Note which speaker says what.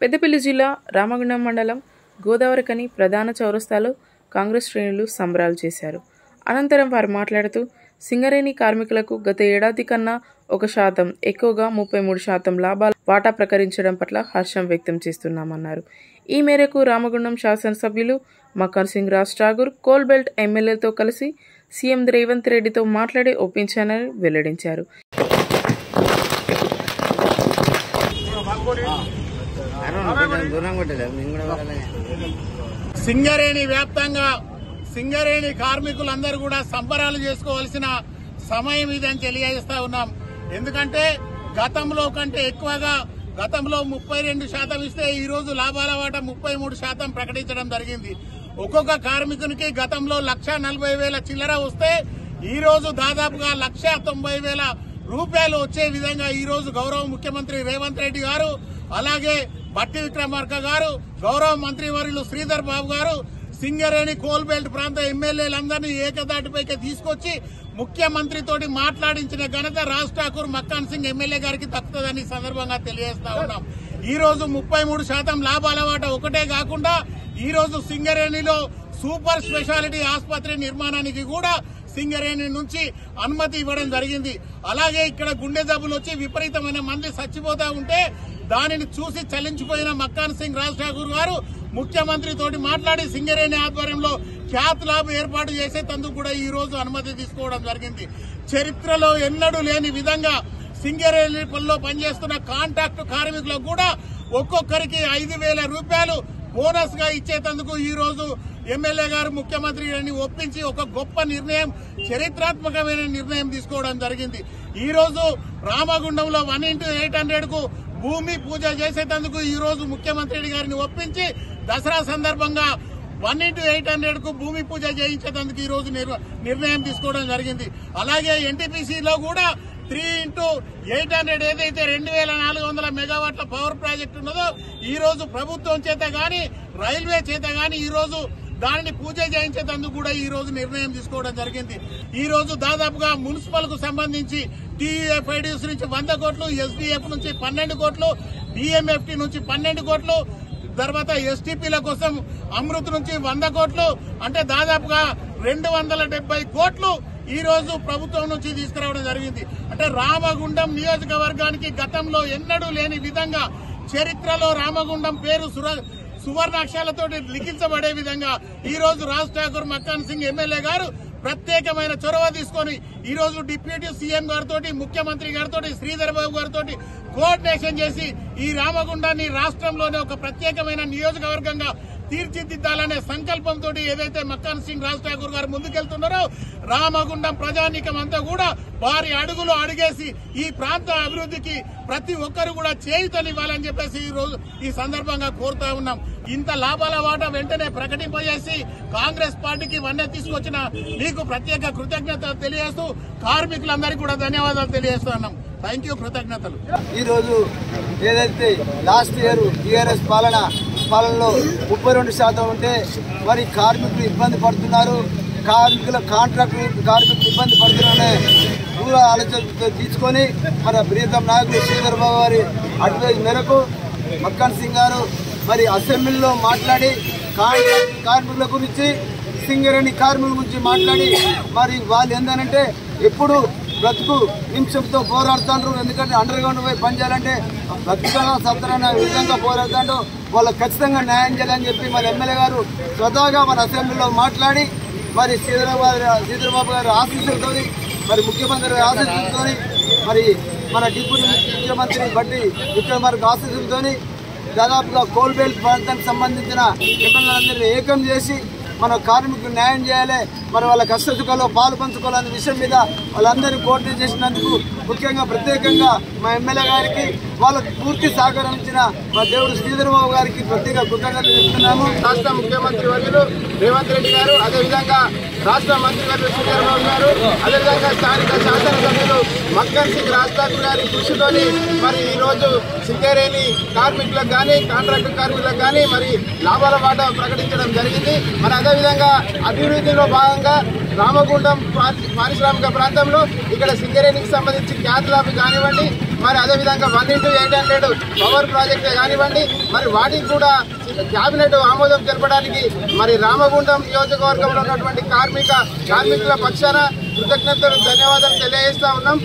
Speaker 1: పెద్దపల్లి జిల్లా రామగుండం మండలం గోదావరికని ప్రధాన చౌరస్తాలో కాంగ్రెస్ శ్రేణులు సంబరాలు చేశారు. అనంతరం వారు మాట్లాడుతూ సింగరేణి కార్మికులకు గత ఏడాది కన్నా 1% ఎక్కువగా 33% లాభాల వాటా ప్రకటించడం పట్ల హర్షం వ్యక్తం చేస్తున్నామన్నారు. ఈ మేరకు రామగుండం శాసనసభ్యులు మక్కన్ సింగ్ రాజ్ ఠాగూర్ కోల్ బెల్ట్ ఎమ్మెల్యేలతో కలిసి సీఎం రేవంత్ రెడ్డితో మాట్లాడి ఒప్పించానని వెల్లడించారు.
Speaker 2: సింగరేణి వ్యాప్తంగా సింగరేణి కార్మికులందరూ కూడా సంబరాలు చేసుకోవాల్సిన సమయం ఇదని తెలియజేస్తా ఉన్నాం. ఎందుకంటే గతంలో కంటే ఎక్కువగా గతంలో 32% ఇస్తే ఈ రోజు లాభాల వాటా 33% ప్రకటించడం జరిగింది. ఒక్కొక్క కార్మికునికి గతంలో 1,40,000 చిల్లర వస్తే ఈ రోజు దాదాపుగా 1,90,000 రూపాయలు వచ్చే విధంగా ఈ రోజు గౌరవ ముఖ్యమంత్రి రేవంత్ రెడ్డి గారు, అలాగే బట్టి విక్రమార్క గారు, గౌరవ మంత్రివర్యులు శ్రీధర్ బాబు గారు సింగరేణి కోల్ బెల్ట్ ప్రాంత ఎమ్మెల్యేలందరినీ ఏకదాటిపైకి తీసుకొచ్చి ముఖ్యమంత్రితోటి మాట్లాడించిన ఘనత రాజ్ ఠాకూర్ మక్కాన్ సింగ్ ఎమ్మెల్యే గారికి దక్కుతుందని సందర్భంగా తెలియజేస్తా ఉన్నాం. ఈ రోజు 33% లాభాల వాటా ఒకటే కాకుండా ఈ రోజు సింగరేణిలో సూపర్ స్పెషాలిటీ ఆసుపత్రి నిర్మాణానికి కూడా సింగరేణి నుంచి అనుమతి ఇవ్వడం జరిగింది. అలాగే ఇక్కడ గుండె జబ్బులు వచ్చి విపరీతమైన మంది చచ్చిపోతా ఉంటే దానిని చూసి చలించిపోయిన మక్కాన్ సింగ్ రాజ్ ఠాకూర్ గారు ముఖ్యమంత్రి తోటి మాట్లాడి సింగరేణి ఆధ్వర్యంలో క్యాత్ ల్యాబ్ ఏర్పాటు చేసేందుకు కూడా ఈ రోజు అనుమతి తీసుకోవడం జరిగింది. చరిత్రలో ఎన్నడూ లేని విధంగా సింగరేణి పనిలో పనిచేస్తున్న కాంట్రాక్టు కార్మికులకు కూడా ఒక్కొక్కరికి 5,000 రూపాయలు బోనస్ గా ఇచ్చేందుకు ఈ రోజు ఎమ్మెల్యే గారు ముఖ్యమంత్రి గారిని ఒప్పించి ఒక గొప్ప నిర్ణయం, చరిత్రాత్మకమైన నిర్ణయం తీసుకోవడం జరిగింది. ఈ రోజు రామగుండంలో 1:800 కు భూమి పూజ చేసేందుకు ఈ రోజు ముఖ్యమంత్రి గారిని ఒప్పించి దసరా సందర్భంగా 1:800 కు భూమి పూజ చేయించేందుకు ఈ రోజు నిర్ణయం తీసుకోవడం జరిగింది. అలాగే ఎన్టీపీసీలో కూడా 3:800 ఏదైతే 2,400 మెగావాట్ల పవర్ ప్రాజెక్టు ఉన్నదో ఈ రోజు ప్రభుత్వం చేత గాని రైల్వే చేత గాని ఈ రోజు దానిని పూజ చేయించేందుకు కూడా ఈ రోజు నిర్ణయం తీసుకోవడం జరిగింది. ఈ రోజు దాదాపుగా మున్సిపల్ కు సంబంధించి టీయూఎఫ్ఐడిఎస్ నుంచి 100 కోట్లు, ఎస్డీఎఫ్ నుంచి 12 కోట్లు, డిఎంఎఫ్టీ నుంచి 12 కోట్లు, తర్వాత ఎస్టీపీల కోసం అమృత్ నుంచి 100 కోట్లు, అంటే దాదాపుగా 270 కోట్లు ఈ రోజు ప్రభుత్వం నుంచి తీసుకురావడం జరిగింది. అంటే రామగుండం నియోజకవర్గానికి గతంలో ఎన్నడూ లేని విధంగా చరిత్రలో రామగుండం పేరు సువర్ణాక్షరాలతో లిఖించబడే విధంగా ఈ రోజు రాజ్ ఠాకూర్ మక్కాన్ సింగ్ ఎమ్మెల్యే గారు ప్రత్యేకమైన చొరవ తీసుకుని ఈ రోజు డిప్యూటీ సీఎం గారితో, ముఖ్యమంత్రి గారితో, శ్రీధర్ బాబు గారితో కోఆర్డినేషన్ చేసి ఈ రామగుండాన్ని రాష్ట్రంలోనే ఒక ప్రత్యేకమైన నియోజకవర్గంగా తీర్చిదిద్దాలనే సంకల్పంతో ఏదైతే మక్కాన్ సింగ్ రాజ్ ఠాకూర్ గారు ముందుకెళ్తున్నారో రామగుండం ప్రజానీకం అంతా కూడా వారి అడుగులు అడిగేసి ఈ ప్రాంత అభివృద్ధికి ప్రతి ఒక్కరు కూడా చేయూతనివ్వాలని చెప్పేసి ఈ రోజు ఈ సందర్భంగా కోరుతా ఉన్నాం. ఇంత లాభాల వాటా వెంటనే ప్రకటింపజేసి కాంగ్రెస్ పార్టీకి వన్నె తీసుకొచ్చిన మీకు ప్రత్యేక కృతజ్ఞతలు తెలియజేస్తూ కార్మికులందరికీ కూడా ధన్యవాదాలు తెలియజేస్తున్నాం. థ్యాంక్ యూ, కృతజ్ఞతలు.
Speaker 3: ఈ రోజు ఏదైతే లాస్ట్ ఇయర్ టీఆర్ఎస్ పాలనలో 32% ఉంటే మరి కార్మికులు ఇబ్బంది పడుతున్నారు, కాంట్రాక్టులు కార్మికులు ఇబ్బంది పడుతున్నారనే దూర ఆలోచనతో తీసుకొని మన ప్రియతమ నాయకులు శ్రీధర్ బాబు గారి అడ్వైజ్ మేరకు మక్కన్ సింగ్ గారు మరి అసెంబ్లీలో మాట్లాడి కార్మికుల గురించి, సింగరేణి కార్మికుల గురించి మాట్లాడి మరి వాళ్ళు ఏంటంటే ఎప్పుడు బ్రతుకు నిమిషంతో పోరాడుతుంటారు. ఎందుకంటే అండర్ గ్రౌండ్ పోయి పనిచేయాలంటే బ్రతుకుగా సత్తరన్న విధంగా పోరాడుతుంటూ వాళ్ళకి ఖచ్చితంగా న్యాయం చేయాలని చెప్పి మన ఎమ్మెల్యే గారు స్వతహాగా మన అసెంబ్లీలో మాట్లాడి మరి శ్రీధరబాబు గారి ఆశీస్సులతో, మరి ముఖ్యమంత్రి గారి ఆశీస్సులతో, మరి మన డిప్యూటీ ముఖ్యమంత్రి బట్టి విక్రమార్క ఆశీస్సులతో దాదాపుగా కోల్ బెల్ట్ ప్రాంతానికి సంబంధించిన ఎమ్మెల్యేలందరినీ ఏకం చేసి మన కార్మికులకు న్యాయం చేయాలి, మరి వాళ్ళ కష్ట సుఖాల్లో పాలు పంచుకోవాలనే విషయం మీద వాళ్ళందరినీ కోఆర్డినేట్ చేసినందుకు ముఖ్యంగా ప్రత్యేకంగా మా ఎమ్మెల్యే గారికి వాళ్ళకు పూర్తి సహకారం ఇచ్చిన మా దేవుడు శ్రీధర్ బాబు గారికి ప్రత్యేక కృతజ్ఞతలు చెప్తున్నాము.
Speaker 4: రాష్ట్ర ముఖ్యమంత్రి వర్యులు రేవంత్ రెడ్డి గారు, అదేవిధంగా రాష్ట్ర మంత్రి గారు శ్రీధర్ బాబు గారు, అదేవిధంగా స్థానిక శాసనసభ్యులు మక్కన్ సింగ్ రాజ్ ఠాకూర్ గారి కృషితోని మరి ఈ రోజు సింగరేణి కార్మికులకు కానీ కాంట్రాక్టు కార్మికులకు కానీ మరి లాభాల వాటా ప్రకటించడం జరిగింది. మరి అదేవిధంగా అభివృద్ధిలో భాగంగా రామగుండం పారిశ్రామిక ప్రాంతంలో ఇక్కడ సింగరేణికి సంబంధించి క్యాత్ ల్యాబ్ కానివ్వండి, మరి అదేవిధంగా 1x800 పవర్ ప్రాజెక్టే కానివ్వండి, మరి వాటికి కూడా కేబినెట్ ఆమోదం తెలపడానికి మరి రామగుండం నియోజకవర్గంలో ఉన్నటువంటి కార్మికుల పక్షాన కృతజ్ఞతలు ధన్యవాదాలు తెలియజేస్తా ఉన్నాం.